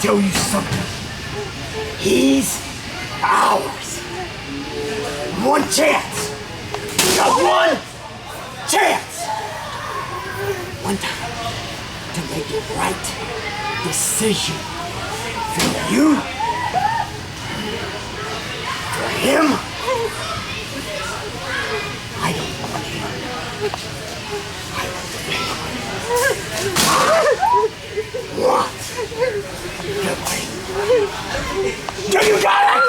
tell you something. He's ours. One chance. We got one chance. One time to make the right decision. For you. For him. I don't want him. I want the family. What? Do you got it?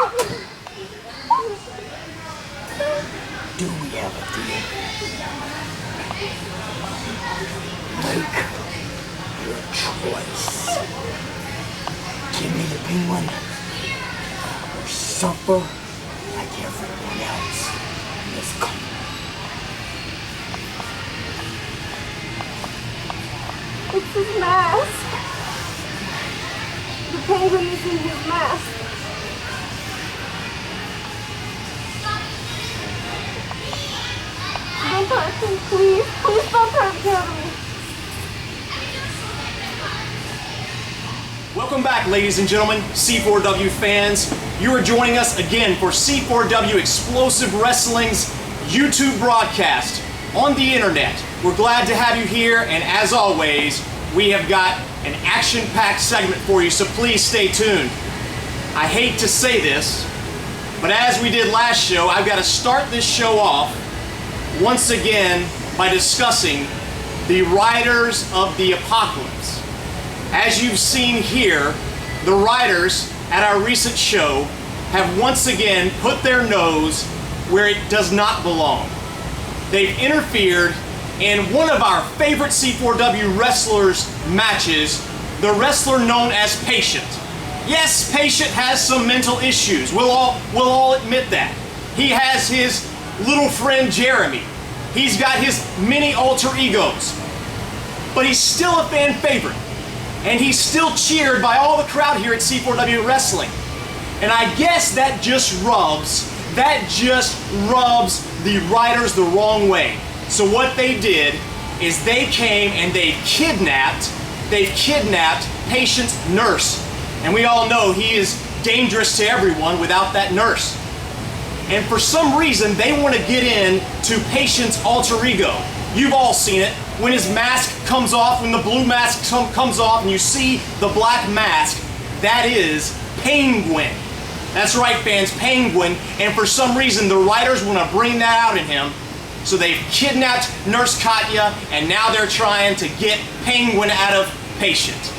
Do we have a deal? Make your choice. Give me the penguin or suffer like everyone else in this country. It's his mask. The penguin is in his mask. Don't hurt him, please. Please don't hurt Jeremy. Welcome back, ladies and gentlemen, C4W fans. You are joining us again for C4W Explosive Wrestling's YouTube broadcast on the internet. We're glad to have you here, and as always, we have got an action-packed segment for you, so please stay tuned. I hate to say this, but as we did last show, I've got to start this show off once again by discussing the Riders of the Apocalypse. As you've seen here, the Riders at our recent show have once again put their nose where it does not belong. They've interfered in one of our favorite C4W wrestlers' matches, the wrestler known as Patient. Yes, Patient has some mental issues. We'll all admit that. He has his little friend Jeremy. He's got his many alter egos. But he's still a fan favorite. And he's still cheered by all the crowd here at C4W Wrestling. And I guess that just rubs the Riders the wrong way. So what they did is they came and they've kidnapped Patient's nurse. And we all know he is dangerous to everyone without that nurse. And for some reason, they want to get in to Patient's alter ego. You've all seen it. When his mask comes off, when the blue mask comes off and you see the black mask, that is Penguin. That's right, fans, Penguin. And for some reason, the Riders want to bring that out in him. So they've kidnapped Nurse Katya, and now they're trying to get Penguin out of Patient.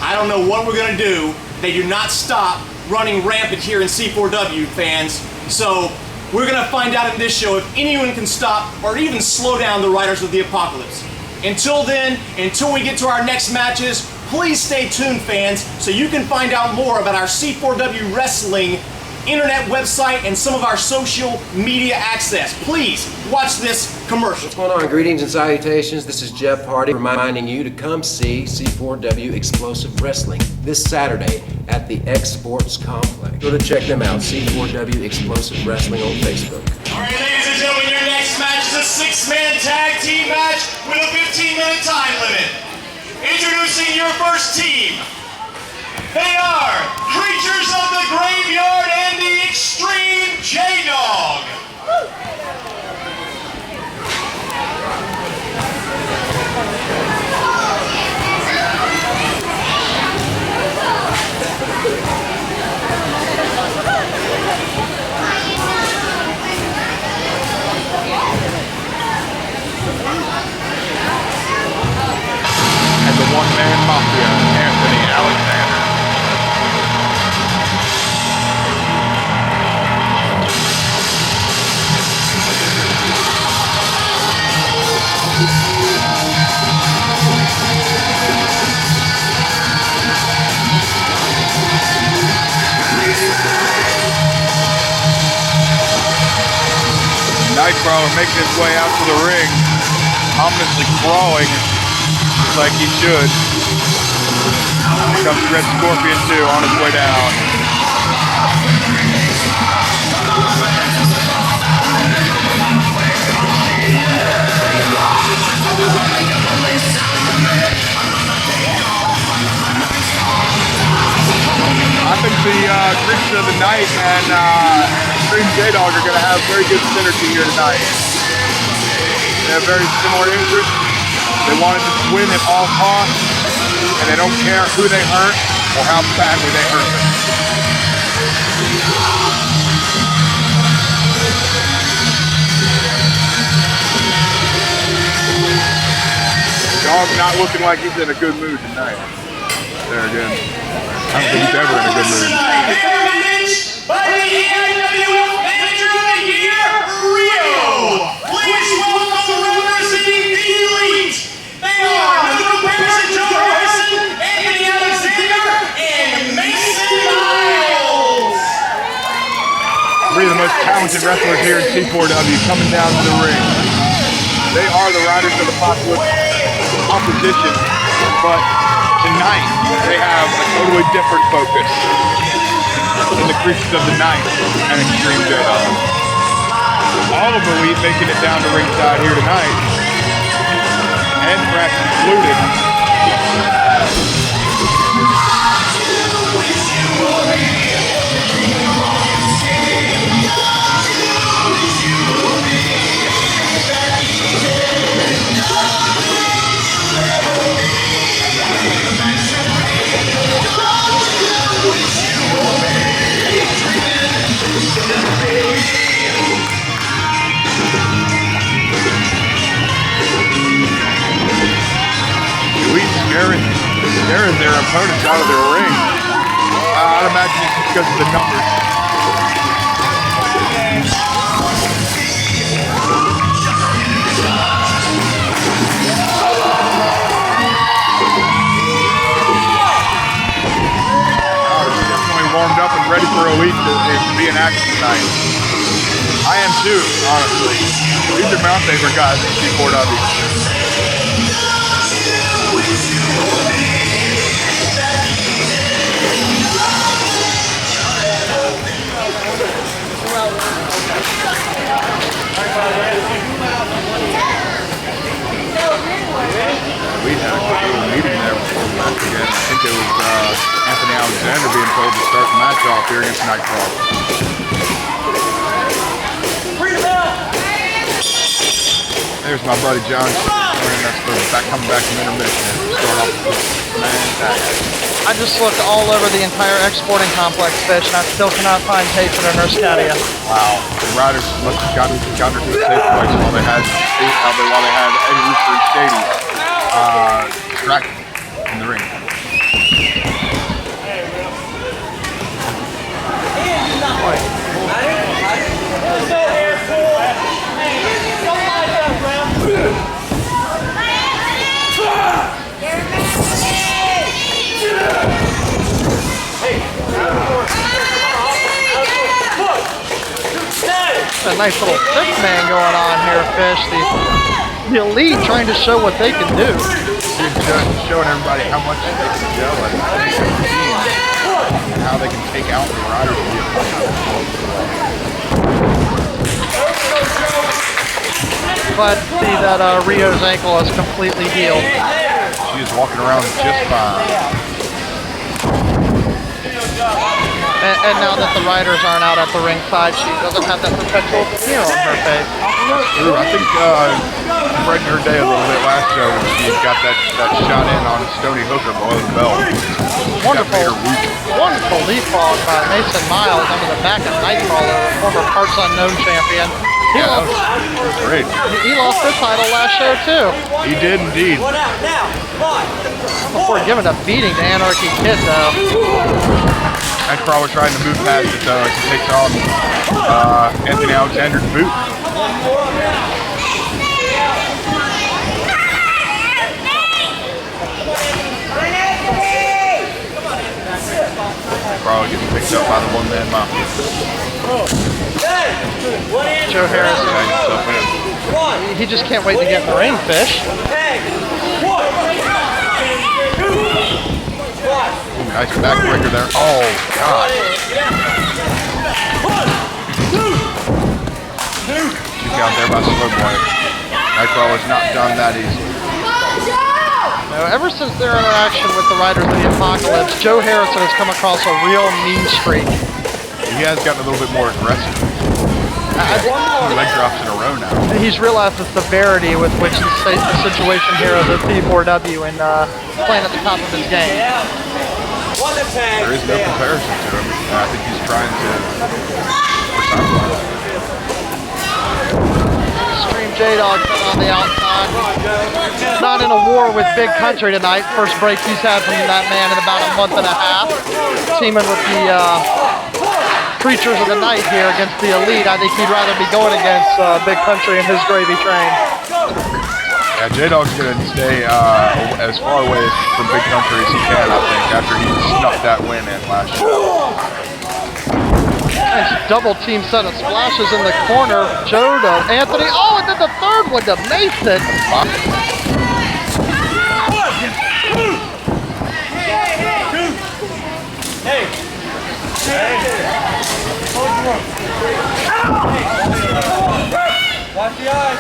I don't know what we're going to do. They do not stop running rampant here in C4W, fans. So we're going to find out in this show if anyone can stop or even slow down the Riders of the Apocalypse. Until then, until we get to our next matches, please stay tuned, fans, so you can find out more about our C4W Wrestling internet website and some of our social media access. Please watch this commercial. What's going on? Greetings and salutations. This is Jeff Hardy reminding you to come see C4W Explosive Wrestling this Saturday at the X Sports Complex. Go to check them out, C4W Explosive Wrestling on Facebook. All right, ladies and gentlemen, your next match is a 6-man tag team match with a 15-minute time limit. Introducing your first team. They are Creatures of the Graveyard and the Extreme J-Dog. And the one-man mafia, Anthony Alexander. Nightcrawler making his way out to the ring, ominously crawling like he should. Here comes Red Scorpion too on his way down. and Extreme J-Dog are going to have very good synergy here tonight. They have very similar interests. They want to just win at all costs, and they don't care who they hurt or how badly they hurt them. Dog's not looking like he's in a good mood tonight. There again. I don't think he's ever in a good mood. By the NWF Manager of the Year, Rio. Please welcome representing the Elite. They are no comparison to Joe Harrison, Anthony Alexander, and Mason Miles. Three of the most talented wrestlers here in C4W coming down to the ring. They are the Riders of the Apocalypse opposition, but tonight they have a totally different focus in the Creatures of the Night and Extreme J-Dog. All of Elite making it down to ringside here tonight, and Crash included. Scaring their opponents out of their ring. I'd imagine it's because of the numbers. Definitely warmed up and ready for Elite to be in action tonight. I am too, honestly. These are my favorite guys in C4W. We had a quick little meeting there before the match began. I think it was Anthony Alexander being told to start the match off here against Nightcrawler. There's my buddy John. That's coming back from intermission. Start off with fantastic. I just looked all over the entire exporting complex, Fish, and I still cannot find Tate or Nurse Cadia. Wow. The Riders must have gotten her to the safe place while they had Eddie Rooster and Shady distracted in the ring. A nice little thick man going on here, Fish. The Elite trying to show what they can do. Just showing everybody how much they can gel and how they can take out the Riders of the Apocalypse. Glad to see that Rio's ankle is completely healed. She is walking around just fine. And now that the Riders aren't out at the ringside, she doesn't have that perpetual sneer on her face. True. I think she brightened her day a little bit last show when she got that shot in on Stony Hooker below the belt. Wonderful leap frog by Mason Miles under the back of Nightcrawler, former Parts Unknown champion. He lost the title last show too. He did indeed. Before giving a beating to Anarchy Kid though. Nightcrawler trying to move past it though as he takes off Anthony Alexander's boot. Nightcrawler gets picked up by the one-man mafia. Joe Harrison. He just can't wait to get in the ring, Fish. Nice backbreaker there. Oh, God. She's out there by Slow Boy. Nightcrawler's not done that easy. Now, ever since their interaction with the Riders of the Apocalypse, Joe Harrison has come across a real mean streak. He he has gotten a little bit more aggressive. 2 leg drops in a row now. He's realized the severity with which the situation here as a C4W and playing at the top of his game. There is no comparison to him. I think he's trying to. Extreme J-Dog on the outside. Not in a war with Big Country tonight. First break he's had from that man in about a month and a half. Teaming with the creatures of the night here against the elite. I think he'd rather be going against Big Country and his gravy train. Yeah, J-Dog's going to stay as far away from Big Country as he can, I think, after he snuck that win in last year. Nice double team set of splashes in the corner. Joe to Anthony. Oh, and then the third one to Mason. Watch the eyes.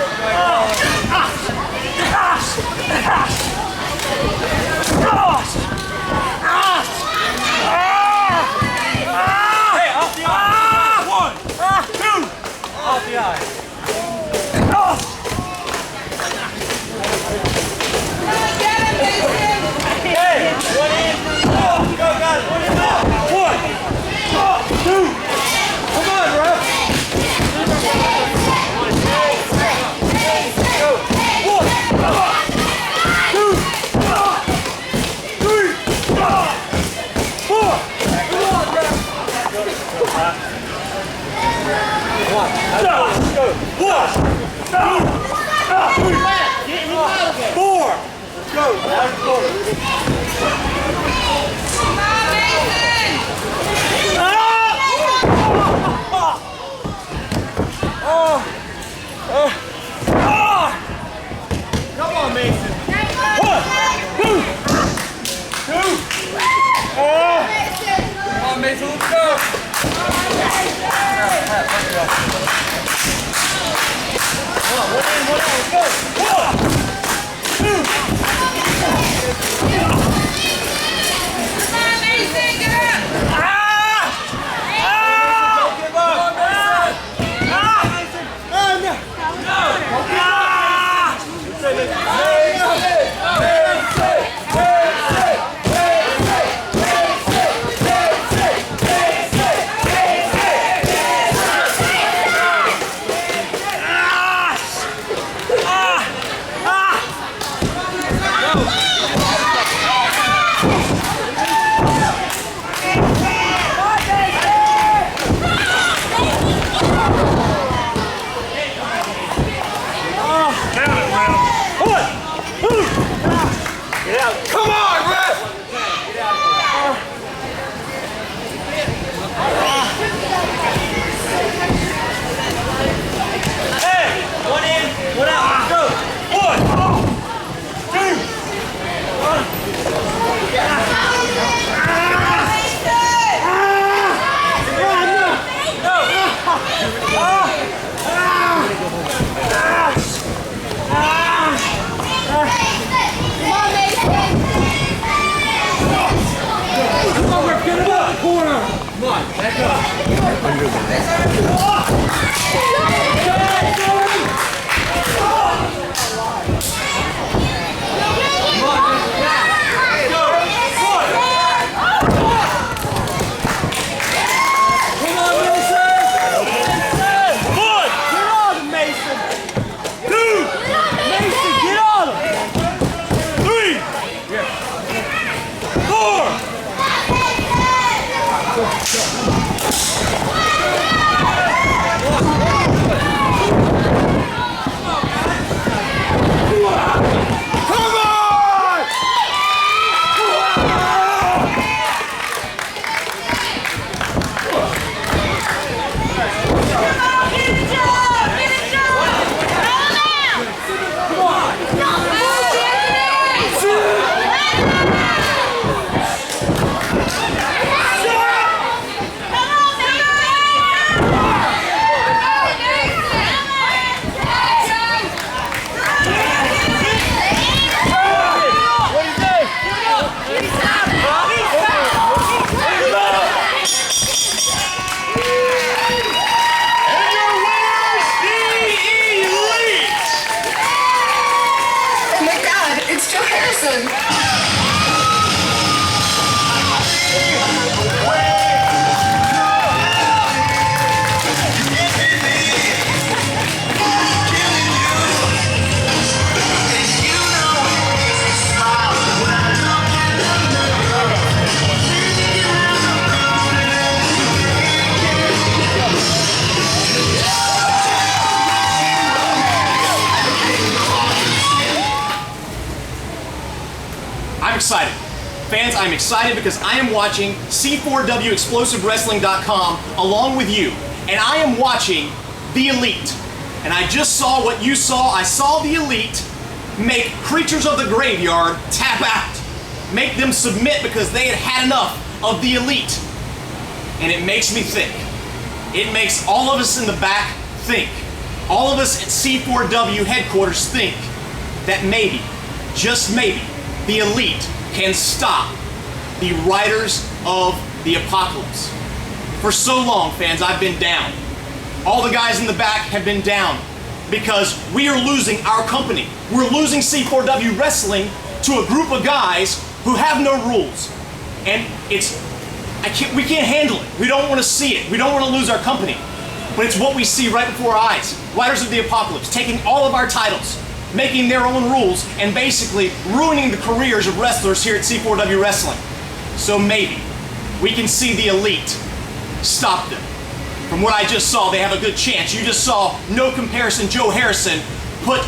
Hey, off the eye. 1, 2. Off the eye. Hey, 1 in. Go, guys. 1 in. 1, 2. Come on, ref. Come on, Mason. 1, 2, 2. Come on, Mason, let's go. Come on, 1 in, 1 out, let's go. 1, 2. Come on, ref! Hey, 1 in, 1 out, let's go! 1, 2, 4. Harrison. I'm excited. Fans, I'm excited because I am watching c4wexplosivewrestling.com along with you, and I am watching The Elite. And I just saw what you saw. I saw The Elite make Creatures of the Graveyard tap out. Make them submit because they had had enough of The Elite. And it makes me think. It makes all of us in the back think. All of us at C4W headquarters think that maybe, just maybe, The Elite can stop the Riders of the Apocalypse. For so long, fans, I've been down. All the guys in the back have been down because we are losing our company. We're losing C4W Wrestling to a group of guys who have no rules. And we can't handle it. We don't want to see it. We don't want to lose our company. But it's what we see right before our eyes. Riders of the Apocalypse taking all of our titles, making their own rules, and basically ruining the careers of wrestlers here at C4W Wrestling. So maybe we can see The Elite stop them. From what I just saw, they have a good chance. You just saw No Comparison Joe Harrison put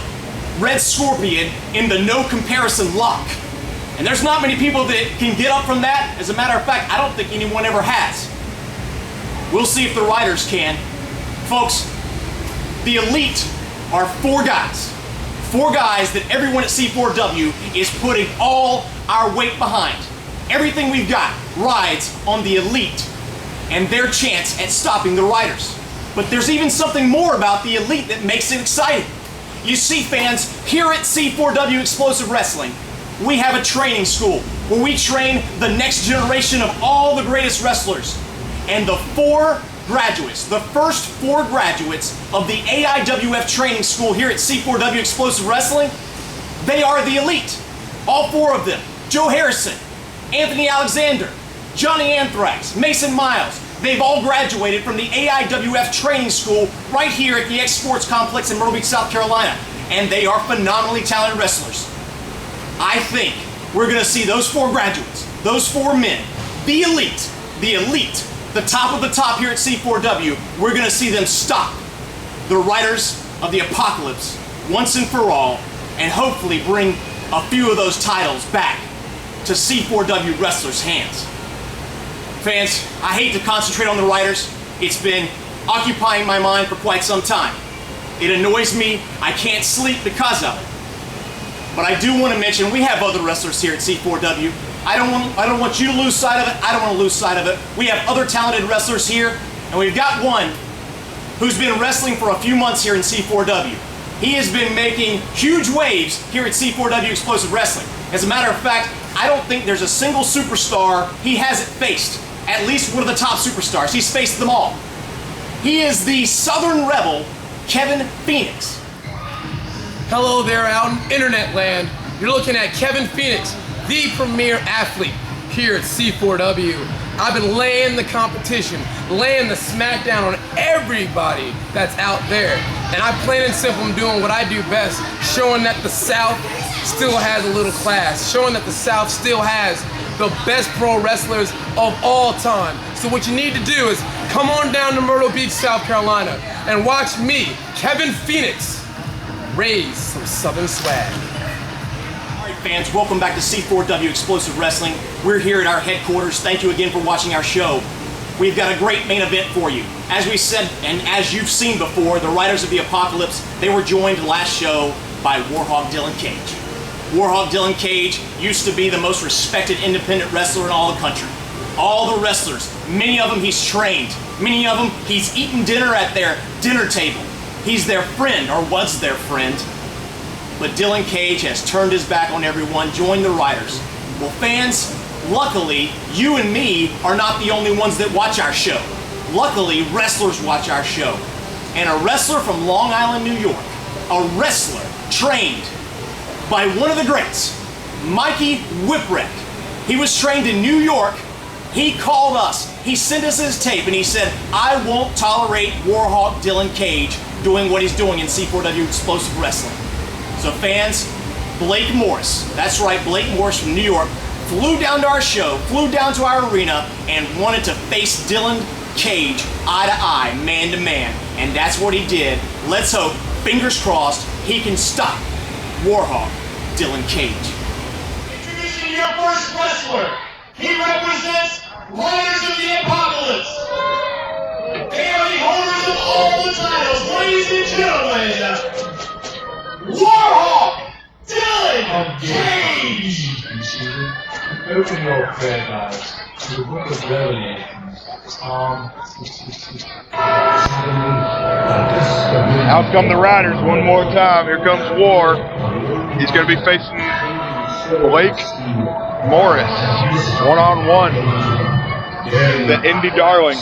Red Scorpion in the no comparison lock. And there's not many people that can get up from that. As a matter of fact, I don't think anyone ever has. We'll see if the Riders can. Folks, The Elite are four guys. Four guys that everyone at C4W is putting all our weight behind. Everything we've got rides on The Elite and their chance at stopping the Riders. But there's even something more about The Elite that makes it exciting. You see, fans, here at C4W Explosive Wrestling, we have a training school where we train the next generation of all the greatest wrestlers. And the first four graduates of the AIWF training school here at C4W Explosive Wrestling, they are The Elite. All four of them. Joe Harrison, Anthony Alexander, Johnny Anthrax, Mason Miles. They've all graduated from the AIWF training school right here at the X Sports Complex in Myrtle Beach, South Carolina. And they are phenomenally talented wrestlers. I think we're going to see those four graduates, those four men, The Elite, the top of the top here at C4W, we're going to see them stop the Riders of the Apocalypse once and for all, and hopefully bring a few of those titles back to C4W wrestlers' hands. Fans, I hate to concentrate on the Riders. It's been occupying my mind for quite some time. It annoys me. I can't sleep because of it. But I do want to mention we have other wrestlers here at C4W. I don't want you to lose sight of it. I don't want to lose sight of it. We have other talented wrestlers here, and we've got one who's been wrestling for a few months here in C4W. He has been making huge waves here at C4W Explosive Wrestling. As a matter of fact, I don't think there's a single superstar he hasn't faced. At least one of the top superstars. He's faced them all. He is the Southern Rebel, Kevin Phoenix. Hello there out in internet land. You're looking at Kevin Phoenix, the premier athlete here at C4W. I've been laying the competition, laying the smackdown on everybody that's out there. And I plain and simple am doing what I do best, showing that the South still has a little class, showing that the South still has the best pro wrestlers of all time. So what you need to do is come on down to Myrtle Beach, South Carolina, and watch me, Kevin Phoenix, raise some Southern swag. All right, fans, welcome back to C4W Explosive Wrestling. We're here at our headquarters. Thank you again for watching our show. We've got a great main event for you. As we said, and as you've seen before, the Riders of the Apocalypse, they were joined last show by Warhawk Dylan Cage. Warhawk Dylan Cage used to be the most respected independent wrestler in all the country. All the wrestlers, many of them he's trained. Many of them he's eaten dinner at their dinner table. He's their friend, or was their friend. But Dylan Cage has turned his back on everyone, joined the Riders. Well, fans, luckily, you and me are not the only ones that watch our show. Luckily, wrestlers watch our show. And a wrestler from Long Island, New York, a wrestler trained by one of the greats, Mikey Whipwreck. He was trained in New York. He called us. He sent us his tape and he said, I won't tolerate Warhawk Dylan Cage doing what he's doing in C4W Explosive Wrestling. So fans, Blake Morris, that's right, Blake Morris from New York, flew down to our show, flew down to our arena, and wanted to face Dylan Cage eye to eye, man to man. And that's what he did. Let's hope, fingers crossed, he can stop Warhawk Dylan Cage. Introducing your first wrestler. He represents Riders of the Apocalypse. They are the holders of all the titles, ladies and gentlemen. Warhawk Dylan Cage. Open your prayer guys to the book of Revelations, Psalm 66. Out come the Riders one more time. Here comes War. He's going to be facing Blake Morris, one-on-one. The Indie Darling.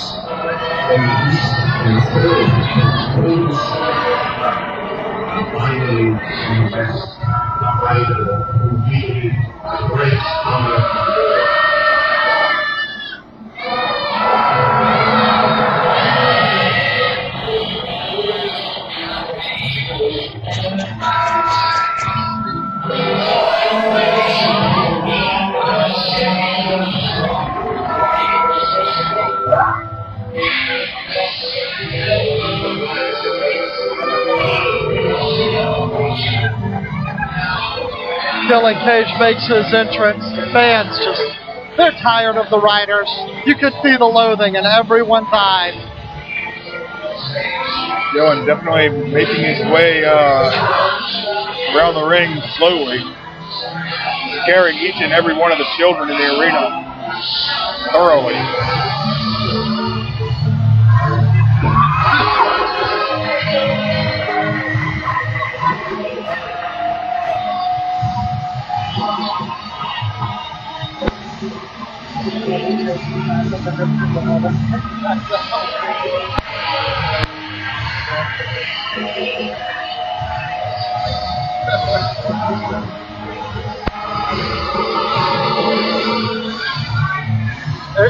Dylan Cage makes his entrance. Fans they're tired of the Riders. You could see the loathing in everyone's eyes. Dylan definitely making his way around the ring slowly, scaring each and every one of the children in the arena thoroughly.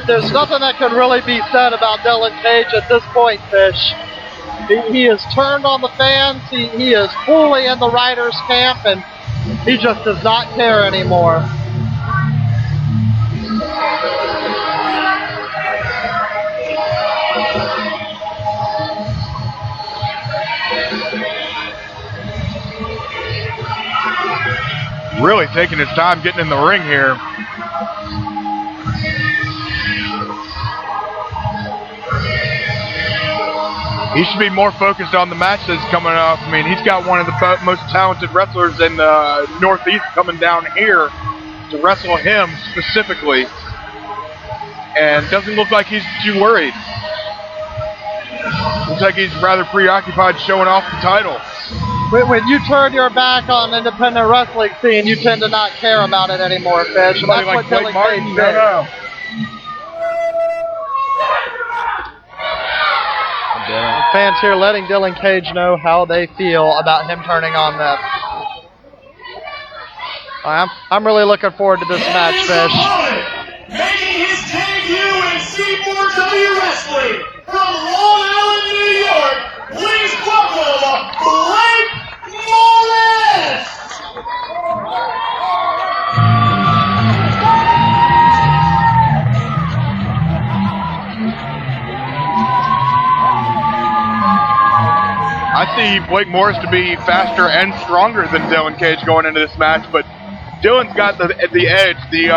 There's nothing that can really be said about Dylan Cage at this point, Fish. He has turned on the fans. He is fully in the Riders camp, and he just does not care anymore. Really taking his time getting in the ring here. He should be more focused on the match that's coming up. I mean, he's got one of the most talented wrestlers in the Northeast coming down here to wrestle him specifically. And doesn't look like he's too worried. Looks like he's rather preoccupied showing off the title. When you turn your back on independent wrestling scene, you tend to not care about it anymore, Fish. And that's Like what Blake Dylan Martin, Cage no, did. no. Fans here letting Dylan Cage know how they feel about him turning on them. I'm really looking forward to this match, Fish. Making his debut in C4W Wrestling from Long Island, New York, please welcome Blake Morris! I see Blake Morris to be faster and stronger than Dylan Cage going into this match, but Dylan's got the edge, the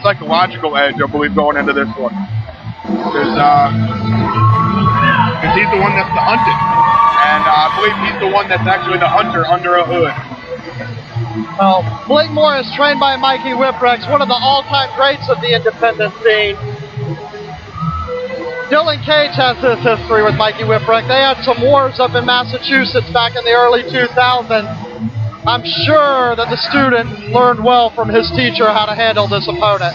psychological edge, I believe, going into this one. Because he's the one that's the hunted, and I believe he's the one that's actually the hunter under a hood. Well, Blake Morris, trained by Mikey Whipwreck, one of the all-time greats of the independent scene. Dylan Cage has this history with Mikey Whipwreck. They had some wars up in Massachusetts back in the early 2000s. I'm sure that the student learned well from his teacher how to handle this opponent.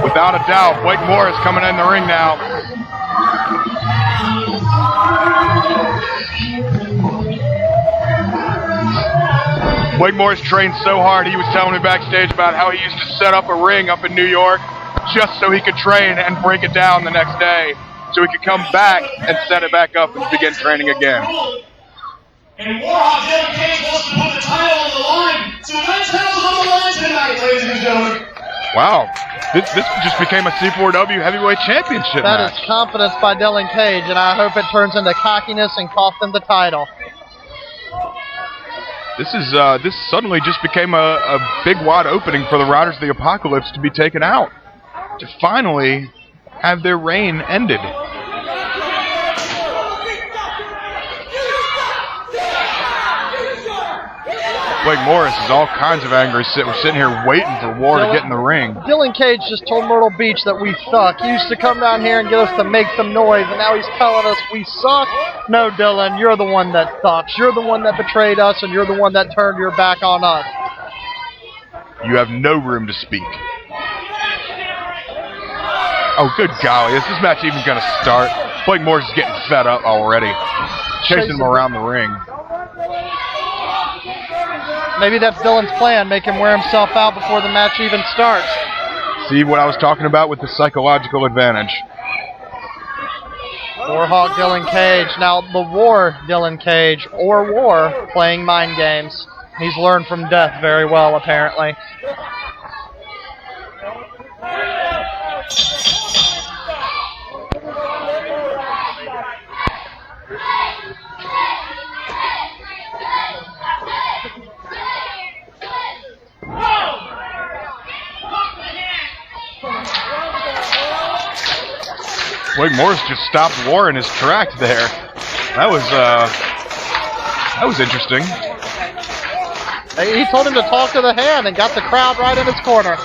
Without a doubt, Blake Morris coming in the ring now. Blake Morris trained so hard. He was telling me backstage about how he used to set up a ring up in New York just so he could train and break it down the next day, so he could come back and set it back up and begin training again. And Warhawk Dylan Cage wants to put the title on the line. So that title's on the line tonight, ladies and gentlemen. Wow, this just became a C4W heavyweight championship That match. is confidence by Dylan Cage, and I hope it turns into cockiness and cost him the title. This suddenly just became a big wide opening for the Riders of the Apocalypse to be taken out, to finally have their reign ended. Blake Morris is all kinds of angry. We're sitting here waiting for War to get in the ring. Dylan Cage just told Myrtle Beach that we suck. He used to come down here and get us to make some noise, and now he's telling us we suck. No, Dylan, you're the one that sucks. You're the one that betrayed us, and you're the one that turned your back on us. You have no room to speak. Oh, good golly. Is this match even going to start? Blake Morris is getting fed up already. Chasing him around the ring. Maybe that's Dylan's plan, make him wear himself out before the match even starts. See what I was talking about with the psychological advantage. Warhawk Dylan Cage. Now, the War Dylan Cage, or War, playing mind games. He's learned from death very well, apparently. Blake Morris just stopped War in his tracks there. That was interesting. He told him to talk to the hand and got the crowd right in his corner.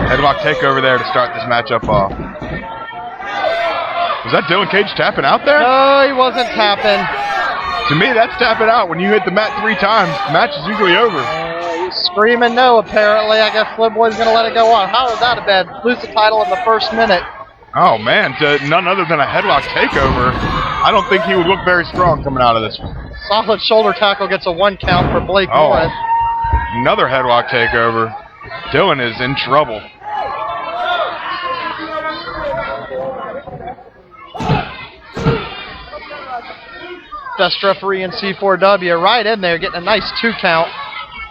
Headlock takeover there to start this matchup off. Was that Dylan Cage tapping out there? No, he wasn't tapping. To me, that's tapping out. When you hit the mat 3 times, the match is usually over. He's screaming no, apparently. I guess Flip Boy's going to let it go on. How is that a bad? Lose the title in the first minute. Oh, man, to none other than a headlock takeover. I don't think he would look very strong coming out of this one. Solid shoulder tackle gets a 1 count for Blake Morris. Another headlock takeover. Dylan is in trouble. Best referee in C4W right in there, getting a nice 2 count.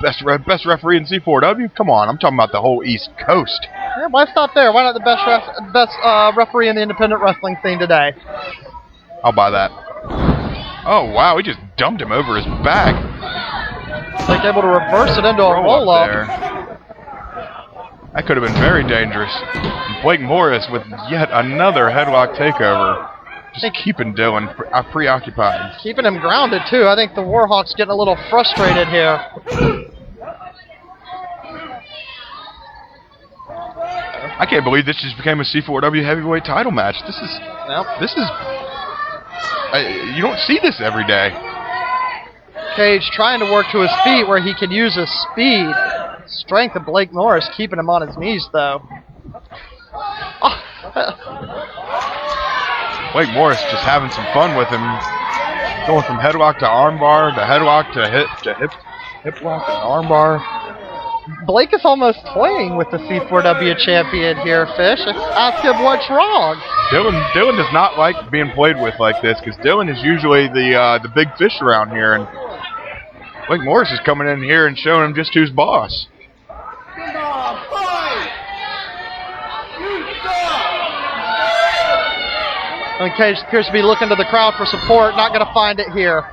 Best referee in C4W? Come on, I'm talking about the whole East Coast. Yeah, why stop there? Why not the best referee in the independent wrestling scene today? I'll buy that. Oh, wow, he just dumped him over his back. Like able to reverse it into a roll-up. That could have been very dangerous. And Blake Morris with yet another headlock takeover. Just keeping Dylan preoccupied. Keeping him grounded, too. I think the Warhawks getting a little frustrated here. I can't believe this just became a C4W heavyweight title match. You don't see this every day. Cage trying to work to his feet where he can use his speed. Strength of Blake Morris keeping him on his knees, though. Blake Morris just having some fun with him. Going from headlock to armbar, to headlock to hip lock to armbar. Blake is almost toying with the C4W champion here, Fish. Ask him what's wrong. Dylan does not like being played with like this, because Dylan is usually the big fish around here, and Blake Morris is coming in here and showing him just who's boss. And Cage appears to be looking to the crowd for support. Not going to find it here.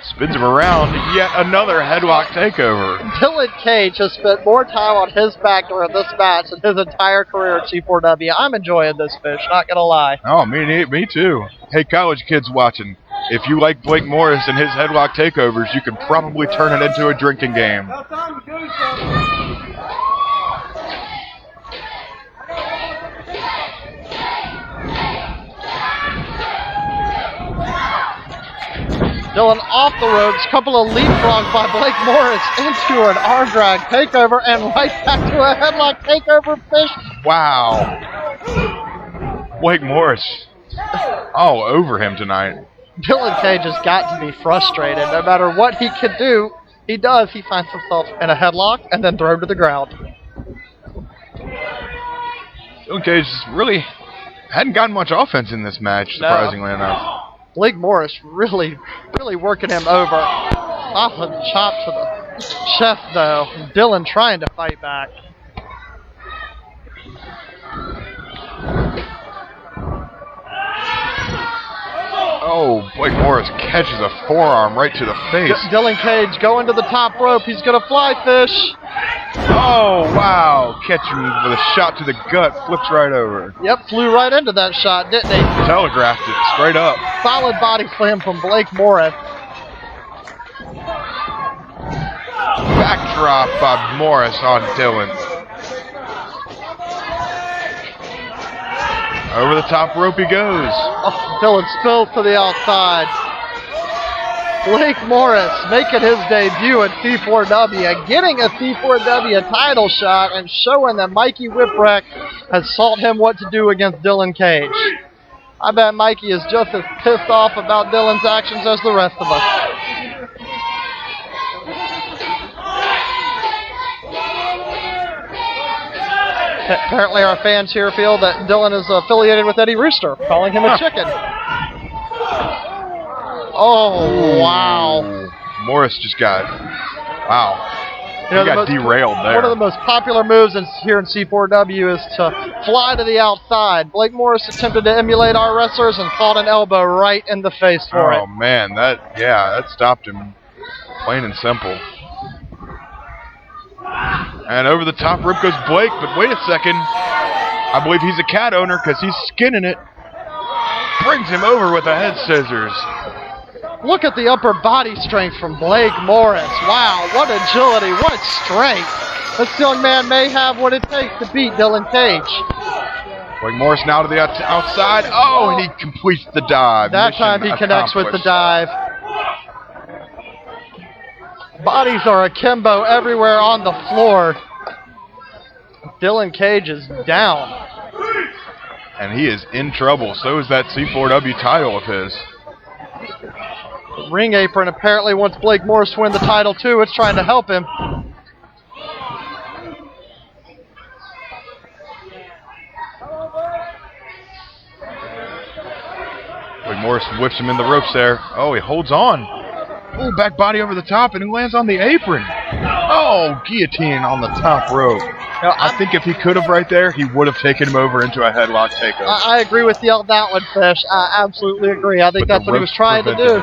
Spins him around, yet another headlock takeover. Dylan Cage has spent more time on his back during this match than his entire career at C4W. I'm enjoying this, Fish, not going to lie. Oh, me too. Hey, college kids watching, if you like Blake Morris and his headlock takeovers, you can probably turn it into a drinking game. Dylan off the ropes, couple of leapfrogs by Blake Morris into an arm drag takeover and right back to a headlock takeover, Fish. Wow. Blake Morris all over him tonight. Dylan Cage has got to be frustrated. No matter what he could do, he does. He finds himself in a headlock and then thrown to the ground. Dylan Cage really hadn't gotten much offense in this match, surprisingly enough. Blake Morris really working him over. Solid chop to the chest, though. Dylan trying to fight back. Oh, Blake Morris catches a forearm right to the face. Dylan Cage going to the top rope. He's going to fly fish. Oh, wow. Catching with a shot to the gut. Flips right over. Yep, flew right into that shot, didn't he? Telegraphed it straight up. Solid body slam from Blake Morris. Backdrop by Morris on Dylan. Over the top rope he goes. Oh, Dylan spills to the outside. Blake Morris making his debut at C4W, getting a C4W title shot and showing that Mikey Whipwreck has taught him what to do against Dylan Cage. I bet Mikey is just as pissed off about Dylan's actions as the rest of us. Apparently our fans here feel that Dylan is affiliated with Eddie Rooster, calling him a chicken. Oh, wow. Morris just got, wow. He got derailed there. One of the most popular moves here in C4W is to fly to the outside. Blake Morris attempted to emulate our wrestlers and caught an elbow right in the face for it. Oh, man, that stopped him, plain and simple. And over the top rope goes Blake, but wait a second. I believe he's a cat owner because he's skinning it. Brings him over with a head scissors. Look at the upper body strength from Blake Morris. Wow, what agility, what strength. This young man may have what it takes to beat Dylan Cage. Blake Morris now to the outside. Oh, and he completes the dive. That time he connects with the dive. Bodies are akimbo everywhere on the floor. Dylan Cage is down. And he is in trouble. So is that C4W title of his. Ring Apron apparently wants Blake Morris to win the title too. It's trying to help him. Blake Morris whips him in the ropes there. Oh, he holds on. Oh, back body over the top, and he lands on the apron. Oh, guillotine on the top rope. Now, I think if he could have right there, he would have taken him over into a headlock takeover. I agree with you on that one, Fish. I absolutely agree. I think that's what he was trying to do.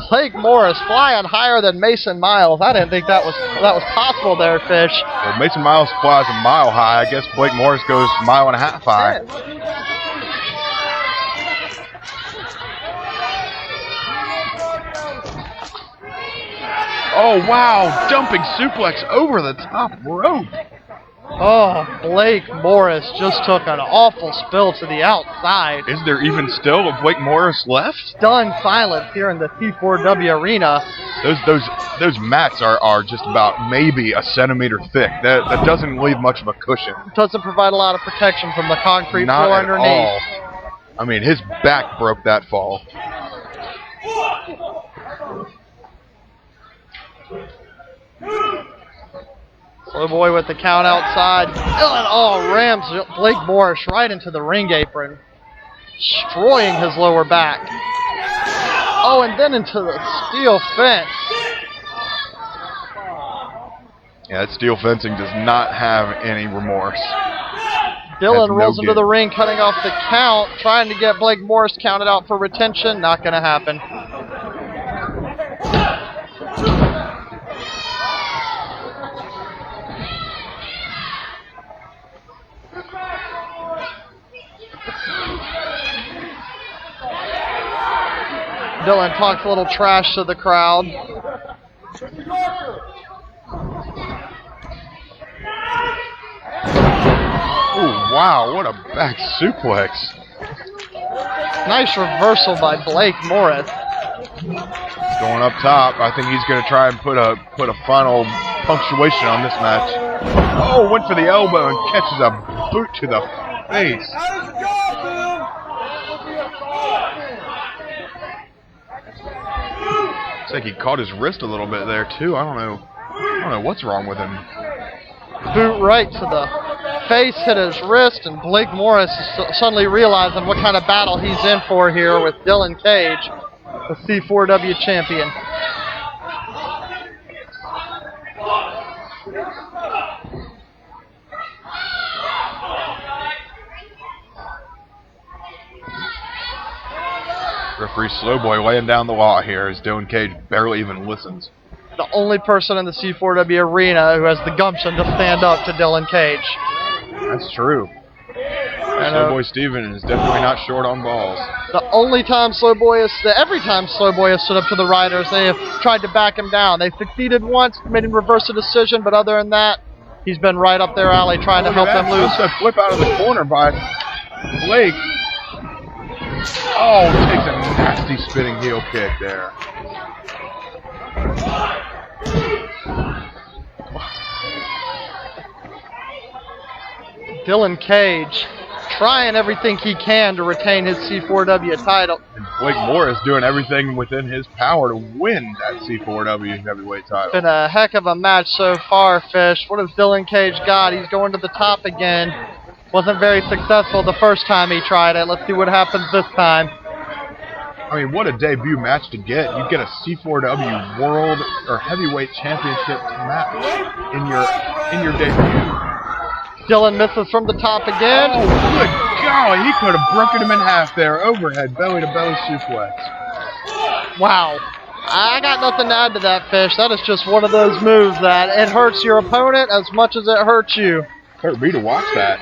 Blake Morris flying higher than Mason Miles. I didn't think that was possible there, Fish. Well, Mason Miles flies a mile high. I guess Blake Morris goes a mile and a half high. Oh, wow. Dumping suplex over the top rope. Oh, Blake Morris just took an awful spill to the outside. Is there even still a Blake Morris left? Stunned silence here in the C4W arena. Those mats are just about maybe a centimeter thick. That doesn't leave much of a cushion. It doesn't provide a lot of protection from the concrete Not floor at underneath. all. I mean, his back broke that fall. Slow boy with the count outside. Dylan rams Blake Morris right into the ring apron, destroying his lower back. Oh, and then into the steel fence. Yeah, that steel fencing does not have any remorse. Dylan rolls into the ring, cutting off the count, trying to get Blake Morris counted out for retention. Not going to happen. Dylan talks a little trash to the crowd. Oh, wow, what a back suplex. Nice reversal by Blake Morris. Going up top. I think he's going to try and put a final punctuation on this match. Oh, went for the elbow and catches a boot to the face. Looks like he caught his wrist a little bit there too. I don't know what's wrong with him. Boot right to the face, hit his wrist, and Blake Morris is suddenly realizing what kind of battle he's in for here with Dylan Cage, the C4W champion. Referee Slowboy laying down the law here as Dylan Cage barely even listens. The only person in the C4W arena who has the gumption to stand up to Dylan Cage. That's true. Slowboy Steven is definitely not short on balls. The only time every time Slowboy has stood up to the riders, they have tried to back him down. They succeeded once, made him reverse a decision, but other than that, he's been right up their alley trying to help them lose. That flip out of the corner by Blake. Oh, takes a nasty spinning heel kick there. Dylan Cage trying everything he can to retain his C4W title. And Blake Morris doing everything within his power to win that C4W heavyweight title. Been a heck of a match so far, Fish. What has Dylan Cage got? He's going to the top again. Wasn't very successful the first time he tried it. Let's see what happens this time. I mean, what a debut match to get. You get a C4W World or Heavyweight Championship match in your debut. Dylan misses from the top again. Oh, good golly. He could have broken him in half there. Overhead, belly-to-belly suplex. Wow. I got nothing to add to that, Fish. That is just one of those moves that it hurts your opponent as much as it hurts you. Hurt me to watch that.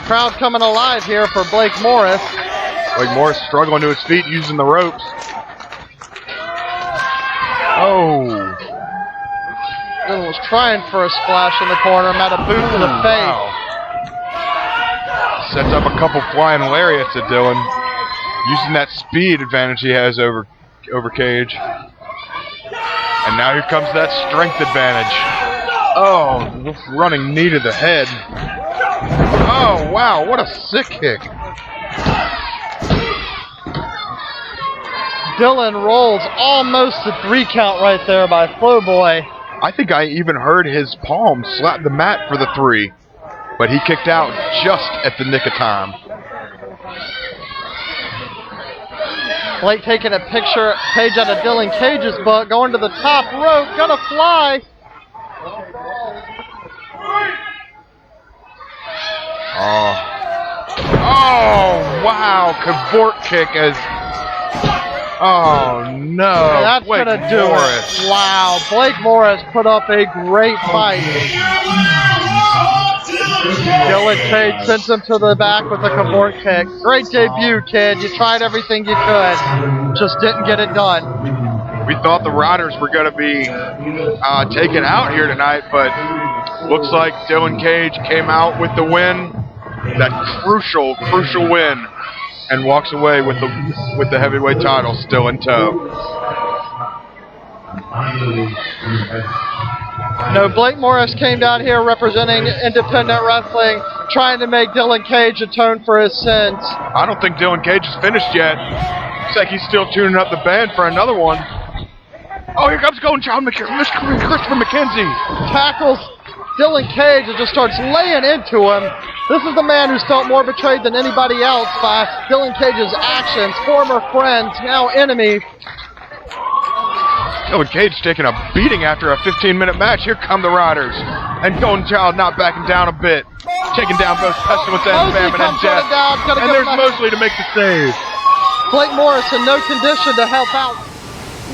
Crowd coming alive here for Blake Morris. Blake Morris struggling to his feet using the ropes. Oh. Dylan was trying for a splash in the corner, met a boot to the face. Wow. Sets up a couple flying lariats at Dylan, using that speed advantage he has over Cage. And now here comes that strength advantage. Oh, running knee to the head. Oh, wow, what a sick kick. Dylan rolls almost a 3 count right there by Flowboy. I think I even heard his palm slap the mat for the 3, but he kicked out just at the nick of time. Blake taking a page out of Dylan Cage's book, going to the top rope, gonna fly. Oh, wow, cavort kick as... Oh, no. That's Blake going to do Morris. it. Wow. Blake Morris put up a great fight. Dylan Cage sends him to the back with a cavort kick. Great debut, kid. You tried everything you could. Just didn't get it done. We thought the Riders were going to be taken out here tonight, but looks like Dylan Cage came out with the win. That crucial win. And walks away with the heavyweight title still in tow. No, Blake Morris came down here representing independent wrestling, trying to make Dylan Cage atone for his sins. I don't think Dylan Cage is finished yet. Looks like he's still tuning up the band for another one. Oh, here comes Golden Child Christopher McKenzie. Tackles Dylan Cage and just starts laying into him. This is the man who's felt more betrayed than anybody else by Dylan Cage's actions. Former friends, now enemy. Dylan Cage taking a beating after a 15-minute match. Here come the Riders. And Golden Child not backing down a bit. Taking down both Pestilence and Famine and Death. And there's Mosley to make the save. Blake Morris in no condition to help out.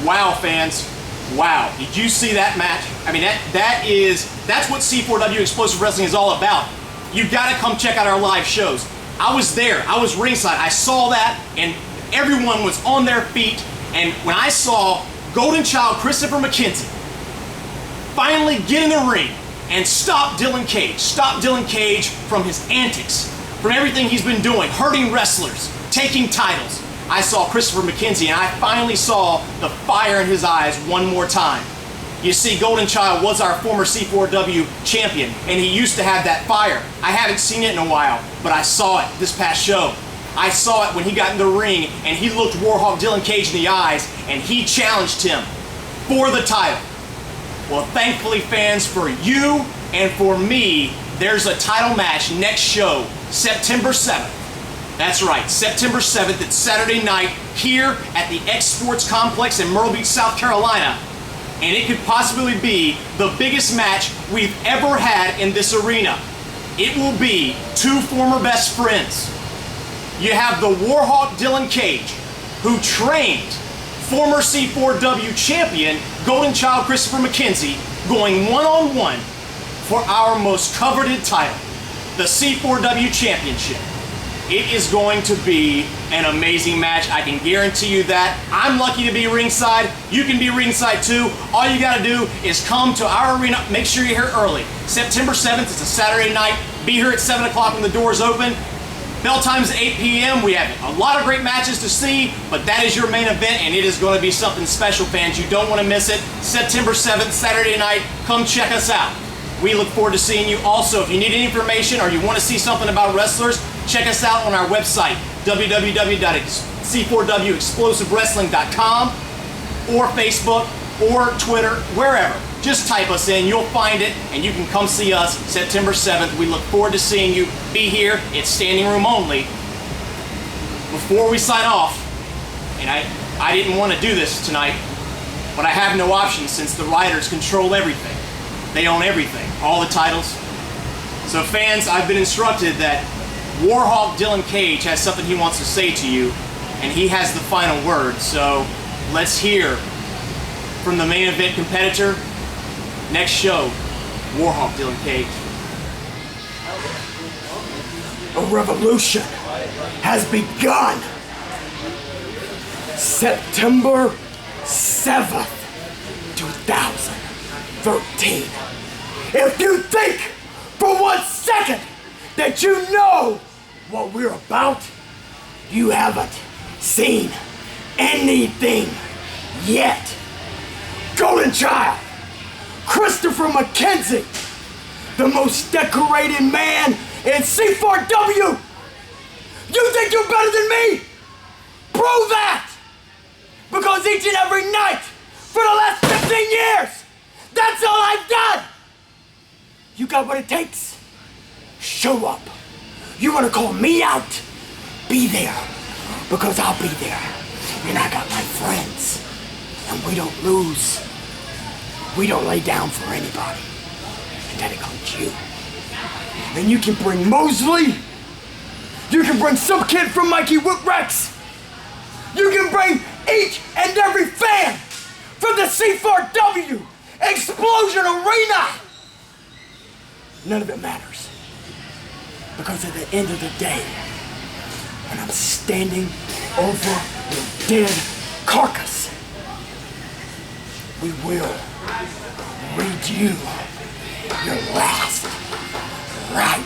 Wow, fans. Wow. Did you see that match? I mean, that's what C4W Explosive Wrestling is all about. You gotta come check out our live shows. I was there, I was ringside, I saw that, and everyone was on their feet, and when I saw Golden Child Christopher McKenzie finally get in the ring and stop Dylan Cage. Stop Dylan Cage from his antics, from everything he's been doing, hurting wrestlers, taking titles. I saw Christopher McKenzie, and I finally saw the fire in his eyes one more time. You see, Golden Child was our former C4W champion, and he used to have that fire. I haven't seen it in a while, but I saw it this past show. I saw it when he got in the ring, and he looked Warhawk Dylan Cage in the eyes, and he challenged him for the title. Well, thankfully, fans, for you and for me, there's a title match next show, September 7th. That's right, September 7th, it's Saturday night here at the X Sports Complex in Myrtle Beach, South Carolina. And it could possibly be the biggest match we've ever had in this arena. It will be two former best friends. You have the Warhawk Dylan Cage, who trained former C4W champion Golden Child Christopher McKenzie, going one-on-one for our most coveted title, the C4W Championship. It is going to be an amazing match. I can guarantee you that. I'm lucky to be ringside. You can be ringside too. All you gotta do is come to our arena. Make sure you're here early. September 7th, it's a Saturday night. Be here at 7 o'clock when the doors open. Bell time's at 8 p.m. We have a lot of great matches to see, but that is your main event, and it is going to be something special, fans. You don't want to miss it. September 7th, Saturday night. Come check us out. We look forward to seeing you. Also, if you need any information or you want to see something about wrestlers, check us out on our website, www.c4wexplosivewrestling.com, or Facebook, or Twitter, wherever. Just type us in, you'll find it, and you can come see us September 7th. We look forward to seeing you. Be here. It's standing room only. Before we sign off, and I didn't want to do this tonight, but I have no option since the writers control everything. They own everything, all the titles. So fans, I've been instructed that Warhawk Dylan Cage has something he wants to say to you, and he has the final word. So let's hear from the main event competitor. Next show, Warhawk Dylan Cage. A revolution has begun. September 7th, 2013. If you think for 1 second that you know what we're about, you haven't seen anything yet. Golden Child, Christopher McKenzie, the most decorated man in C4W. You think you're better than me? Prove that! Because each and every night for the last 15 years, that's all I've done. You got what it takes? Show up. You wanna call me out? Be there, because I'll be there. And I got my friends, and we don't lose. We don't lay down for anybody. And that includes you. And you can bring Mosley. You can bring some kid from Mikey Whipwrecks. You can bring each and every fan from the C4W Explosion Arena. None of it matters. Because at the end of the day, when I'm standing over your dead carcass, we will read you your last right.